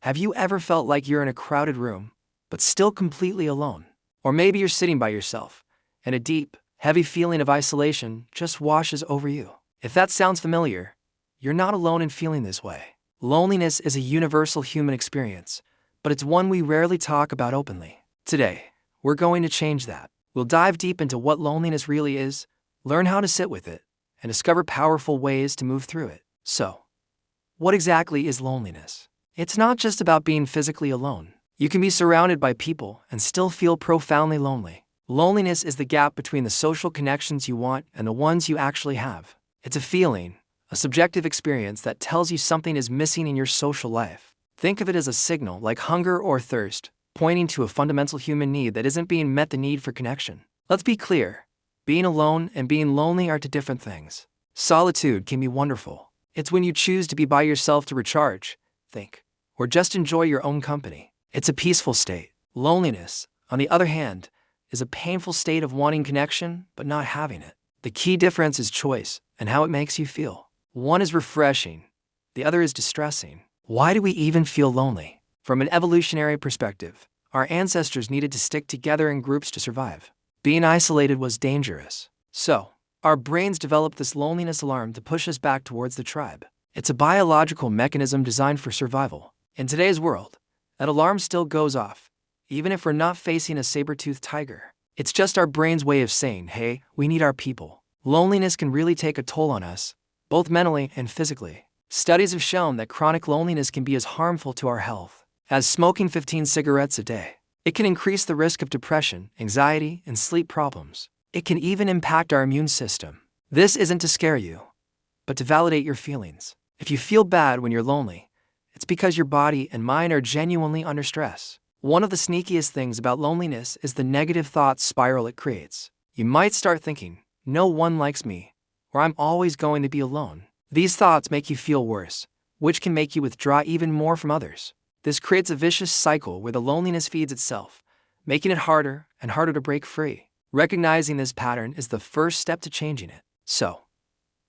Have you ever felt like you're in a crowded room, but still completely alone? Or maybe you're sitting by yourself, and a deep, heavy feeling of isolation just washes over you. If that sounds familiar, you're not alone in feeling this way. Loneliness is a universal human experience, but it's one we rarely talk about openly. Today, we're going to change that. We'll dive deep into what loneliness really is, learn how to sit with it, and discover powerful ways to move through it. So, what exactly is loneliness? It's not just about being physically alone. You can be surrounded by people and still feel profoundly lonely. Loneliness is the gap between the social connections you want and the ones you actually have. It's a feeling, a subjective experience that tells you something is missing in your social life. Think of it as a signal, like hunger or thirst, pointing to a fundamental human need that isn't being met, the need for connection. Let's be clear. Being alone and being lonely are two different things. Solitude can be wonderful. It's when you choose to be by yourself to recharge, think, or just enjoy your own company. It's a peaceful state. Loneliness, on the other hand, is a painful state of wanting connection but not having it. The key difference is choice and how it makes you feel. One is refreshing, the other is distressing. Why do we even feel lonely? From an evolutionary perspective, our ancestors needed to stick together in groups to survive. Being isolated was dangerous. So, our brains developed this loneliness alarm to push us back towards the tribe. It's a biological mechanism designed for survival. In today's world, that alarm still goes off, even if we're not facing a saber-toothed tiger. It's just our brain's way of saying, hey, we need our people. Loneliness can really take a toll on us, both mentally and physically. Studies have shown that chronic loneliness can be as harmful to our health as smoking 15 cigarettes a day. It can increase the risk of depression, anxiety, and sleep problems. It can even impact our immune system. This isn't to scare you, but to validate your feelings. If you feel bad when you're lonely, it's because your body and mind are genuinely under stress. One of the sneakiest things about loneliness is the negative thought spiral it creates. You might start thinking, no one likes me, or I'm always going to be alone. These thoughts make you feel worse, which can make you withdraw even more from others. This creates a vicious cycle where the loneliness feeds itself, making it harder and harder to break free. Recognizing this pattern is the first step to changing it. So,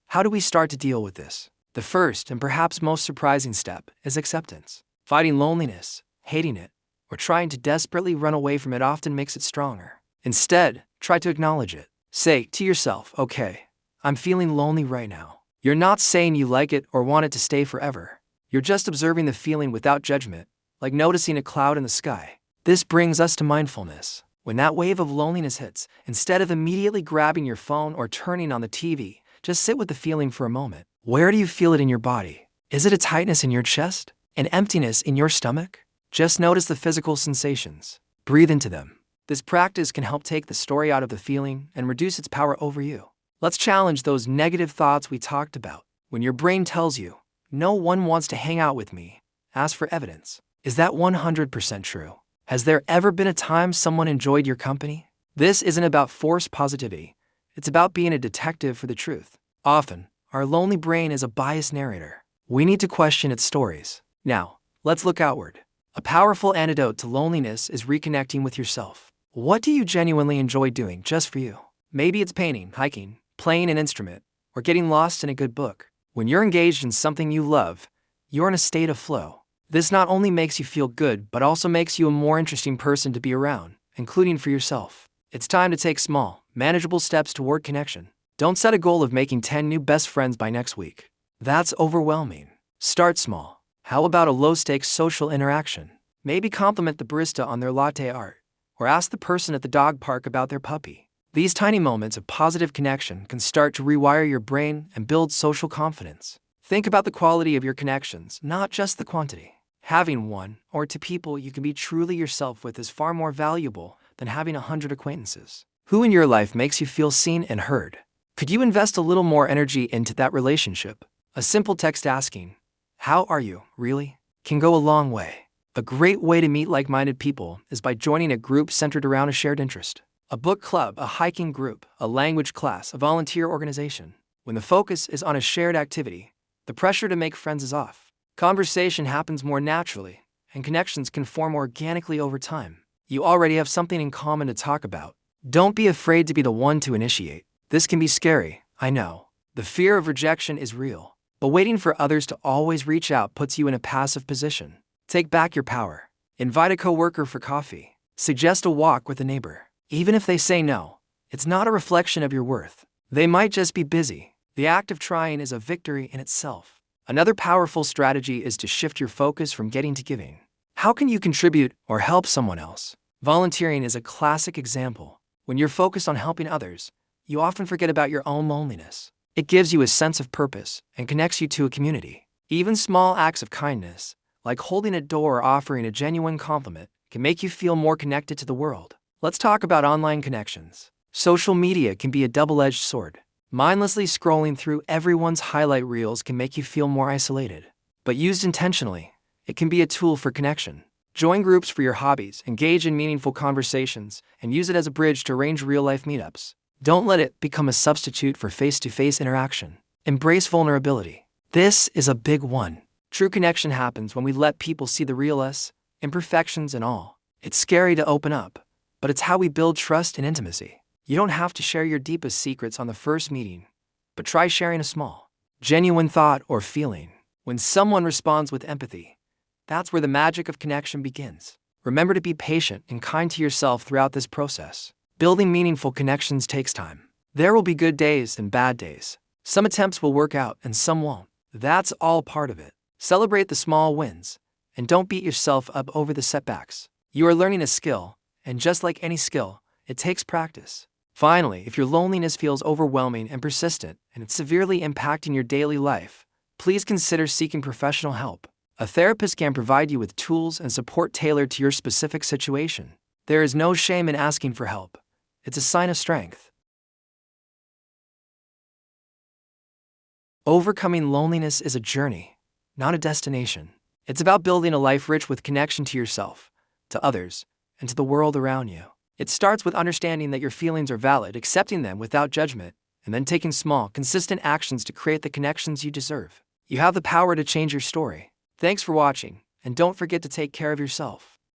how do we start to deal with this? The first and perhaps most surprising step is acceptance. Fighting loneliness, hating it, or trying to desperately run away from it often makes it stronger. Instead, try to acknowledge it. Say to yourself, okay, I'm feeling lonely right now. You're not saying you like it or want it to stay forever. You're just observing the feeling without judgment, like noticing a cloud in the sky. This brings us to mindfulness. When that wave of loneliness hits, instead of immediately grabbing your phone or turning on the TV, just sit with the feeling for a moment. Where do you feel it in your body? Is it a tightness in your chest? An emptiness in your stomach? Just notice the physical sensations. Breathe into them. This practice can help take the story out of the feeling and reduce its power over you. Let's challenge those negative thoughts we talked about. When your brain tells you, no one wants to hang out with me, ask for evidence. Is that 100% true? Has there ever been a time someone enjoyed your company? This isn't about forced positivity. It's about being a detective for the truth. Often, our lonely brain is a biased narrator. We need to question its stories. Now, let's look outward. A powerful antidote to loneliness is reconnecting with yourself. What do you genuinely enjoy doing just for you? Maybe it's painting, hiking, playing an instrument, or getting lost in a good book. When you're engaged in something you love, you're in a state of flow. This not only makes you feel good, but also makes you a more interesting person to be around, including for yourself. It's time to take small, manageable steps toward connection. Don't set a goal of making 10 new best friends by next week. That's overwhelming. Start small. How about a low-stakes social interaction? Maybe compliment the barista on their latte art, or ask the person at the dog park about their puppy. These tiny moments of positive connection can start to rewire your brain and build social confidence. Think about the quality of your connections, not just the quantity. Having one or two people you can be truly yourself with is far more valuable than having 100 acquaintances. Who in your life makes you feel seen and heard? Could you invest a little more energy into that relationship? A simple text asking, "How are you, really?" can go a long way. A great way to meet like-minded people is by joining a group centered around a shared interest. A book club, a hiking group, a language class, a volunteer organization. When the focus is on a shared activity, the pressure to make friends is off. Conversation happens more naturally, and connections can form organically over time. You already have something in common to talk about. Don't be afraid to be the one to initiate. This can be scary, I know. The fear of rejection is real, but waiting for others to always reach out puts you in a passive position. Take back your power. Invite a coworker for coffee. Suggest a walk with a neighbor. Even if they say no, it's not a reflection of your worth. They might just be busy. The act of trying is a victory in itself. Another powerful strategy is to shift your focus from getting to giving. How can you contribute or help someone else? Volunteering is a classic example. When you're focused on helping others, you often forget about your own loneliness. It gives you a sense of purpose and connects you to a community. Even small acts of kindness, like holding a door or offering a genuine compliment, can make you feel more connected to the world. Let's talk about online connections. Social media can be a double-edged sword. Mindlessly scrolling through everyone's highlight reels can make you feel more isolated. But used intentionally, it can be a tool for connection. Join groups for your hobbies, engage in meaningful conversations, and use it as a bridge to arrange real-life meetups. Don't let it become a substitute for face-to-face interaction. Embrace vulnerability. This is a big one. True connection happens when we let people see the real us, imperfections and all. It's scary to open up, but it's how we build trust and intimacy. You don't have to share your deepest secrets on the first meeting, but try sharing a small, genuine thought or feeling. When someone responds with empathy, that's where the magic of connection begins. Remember to be patient and kind to yourself throughout this process. Building meaningful connections takes time. There will be good days and bad days. Some attempts will work out and some won't. That's all part of it. Celebrate the small wins, and don't beat yourself up over the setbacks. You are learning a skill, and just like any skill, it takes practice. Finally, if your loneliness feels overwhelming and persistent, and it's severely impacting your daily life, please consider seeking professional help. A therapist can provide you with tools and support tailored to your specific situation. There is no shame in asking for help. It's a sign of strength. Overcoming loneliness is a journey, not a destination. It's about building a life rich with connection to yourself, to others, and to the world around you. It starts with understanding that your feelings are valid, accepting them without judgment, and then taking small, consistent actions to create the connections you deserve. You have the power to change your story. Thanks for watching, and don't forget to take care of yourself.